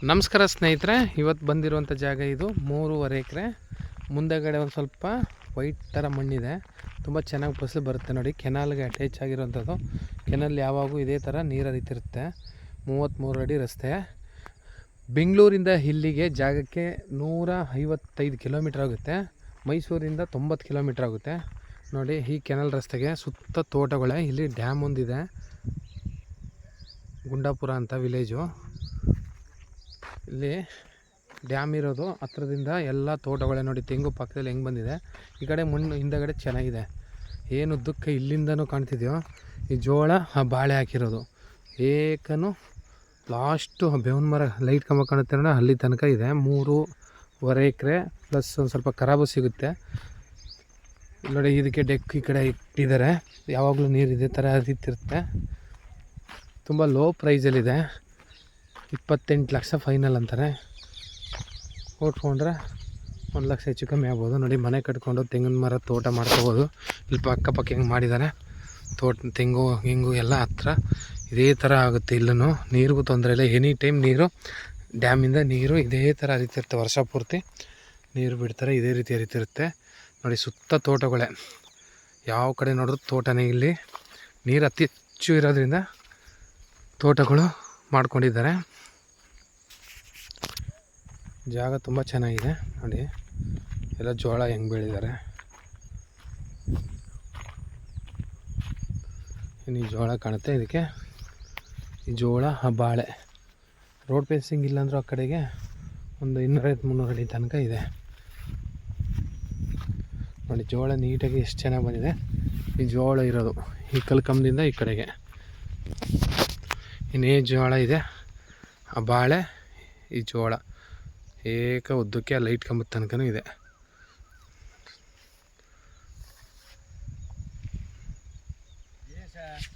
ನಮಸ್ಕಾರ ಸ್ನೇಹಿತರೆ, ಇವತ್ತು ಬಂದಿರುವಂಥ ಜಾಗ ಇದು 3.5 ಎಕರೆ. ಮುಂದೆಗಡೆ ಒಂದು ಸ್ವಲ್ಪ ವೈಟ್ ಥರ ಮಣ್ಣಿದೆ, ತುಂಬ ಚೆನ್ನಾಗಿ ಫಸಲು ಬರುತ್ತೆ ನೋಡಿ. ಕೆನಾಲ್ಗೆ ಅಟ್ಯಾಚ್ ಆಗಿರುವಂಥದ್ದು. ಕೆನಲ್ ಯಾವಾಗೂ ಇದೇ ಥರ ನೀರು ಹರಿತಿರುತ್ತೆ. 33 ಅಡಿ ರಸ್ತೆ. ಬೆಂಗಳೂರಿಂದ ಇಲ್ಲಿಗೆ ಜಾಗಕ್ಕೆ 155 ಕಿಲೋಮೀಟ್ರ್ ಆಗುತ್ತೆ. ಮೈಸೂರಿಂದ 90 ಕಿಲೋಮೀಟ್ರ್ ಆಗುತ್ತೆ ನೋಡಿ. ಈ ಕೆನಲ್ ರಸ್ತೆಗೆ ಸುತ್ತ ತೋಟಗಳೇ. ಇಲ್ಲಿ ಡ್ಯಾಮ್ ಒಂದಿದೆ, ಗುಂಡಾಪುರ ಅಂತ ವಿಲೇಜು. ಇಲ್ಲಿ ಡ್ಯಾಮ್ ಇರೋದು ಹತ್ರದಿಂದ ಎಲ್ಲ ತೋಟಗಳೇ ನೋಡಿ. ತೆಂಗು ಪಕ್ಕದಲ್ಲಿ ಹೆಂಗೆ ಬಂದಿದೆ. ಈ ಕಡೆ ಮಣ್ಣು ಹಿಂದಗಡೆ ಚೆನ್ನಾಗಿದೆ. ಏನು ದುಃಖ ಇಲ್ಲಿಂದನೂ ಕಾಣ್ತಿದೆಯೋ ಈ ಜೋಳ ಬಾಳೆ ಹಾಕಿರೋದು. ಏಕನು ಲಾಸ್ಟು ಬೇವಿನ ಮರ ಲೈಟ್ ಕಂಬ ಕಾಣುತ್ತೆ ನೋಡಿ, ಅಲ್ಲಿ ತನಕ ಇದೆ. 3.5 ಎಕರೆ ಪ್ಲಸ್ ಒಂದು ಸ್ವಲ್ಪ ಖರಾಬು ಸಿಗುತ್ತೆ ನೋಡಿ. ಇದಕ್ಕೆ ಡೆಕ್ ಈ ಕಡೆ ಇಟ್ಟಿದ್ದಾರೆ. ಯಾವಾಗಲೂ ನೀರು ಇದೇ ಥರ ಹರಿತಿರುತ್ತೆ. ತುಂಬ ಲೋ ಪ್ರೈಸಲ್ಲಿದೆ. 28 ಲಕ್ಷ ಫೈನಲ್ ಅಂತಾರೆ. ಓಟ್ಕೊಂಡ್ರೆ 1 ಲಕ್ಷ ಹೆಚ್ಚು ಕಮ್ಮಿ ಆಗ್ಬೋದು ನೋಡಿ. ಮನೆ ಕಟ್ಕೊಂಡು ತೆಂಗಿನ ಮರ ತೋಟ ಮಾಡ್ಕೋಬೋದು. ಇಲ್ಲಿ ಅಕ್ಕಪಕ್ಕ ಹೆಂಗೆ ಮಾಡಿದ್ದಾರೆ ತೋಟ, ತೆಂಗು ಹಿಂಗು ಎಲ್ಲ ಹತ್ರ ಇದೇ ಥರ ಆಗುತ್ತೆ. ಇಲ್ಲೂ ನೀರಿಗೂ ತೊಂದರೆ ಇಲ್ಲ. ಎನಿ ಟೈಮ್ ನೀರು ಡ್ಯಾಮಿಂದ ನೀರು ಇದೇ ಥರ ಹರಿತಿರುತ್ತೆ. ವರ್ಷ ಪೂರ್ತಿ ನೀರು ಬಿಡ್ತಾರೆ, ಇದೇ ರೀತಿ ಹರಿತಿರುತ್ತೆ ನೋಡಿ. ಸುತ್ತ ತೋಟಗಳೇ, ಯಾವ ಕಡೆ ನೋಡಿದ್ರು ತೋಟನೇ. ಇಲ್ಲಿ ನೀರು ಅತಿ ಹೆಚ್ಚು ಇರೋದ್ರಿಂದ ತೋಟಗಳು ಮಾಡ್ಕೊಂಡಿದ್ದಾರೆ. ಜಾಗ ತುಂಬ ಚೆನ್ನಾಗಿದೆ ನೋಡಿ. ಎಲ್ಲ ಜೋಳ ಹೆಂಗೆ ಬೆಳೆದಿದ್ದಾರೆ. ಇನ್ನು ಜೋಳ ಕಾಣುತ್ತೆ. ಇದಕ್ಕೆ ಈ ಜೋಳ ಬಾಳೆ ರೋಡ್ ಫೇಸಿಂಗ್ ಇಲ್ಲಾಂದ್ರೂ ಆ ಕಡೆಗೆ ಒಂದು 250-300 ಅಡಿ ತನಕ ಇದೆ ನೋಡಿ. ಜೋಳ ನೀಟಾಗಿ ಎಷ್ಟು ಚೆನ್ನಾಗಿ ಬಂದಿದೆ. ಈ ಜೋಳ ಇರೋದು ಈ ಕಲ್ಕಂಬದಿಂದ ಈ ಕಡೆಗೆ. ಇನ್ನೇ ಜೋಳ ಇದೆ, ಆ ಬಾಳೆ, ಈ ಜೋಳ ಏಕ ಉದ್ದಕ್ಕೆ ಆ ಲೈಟ್ ಕಂಬದ ತನಕನೂ ಇದೆ.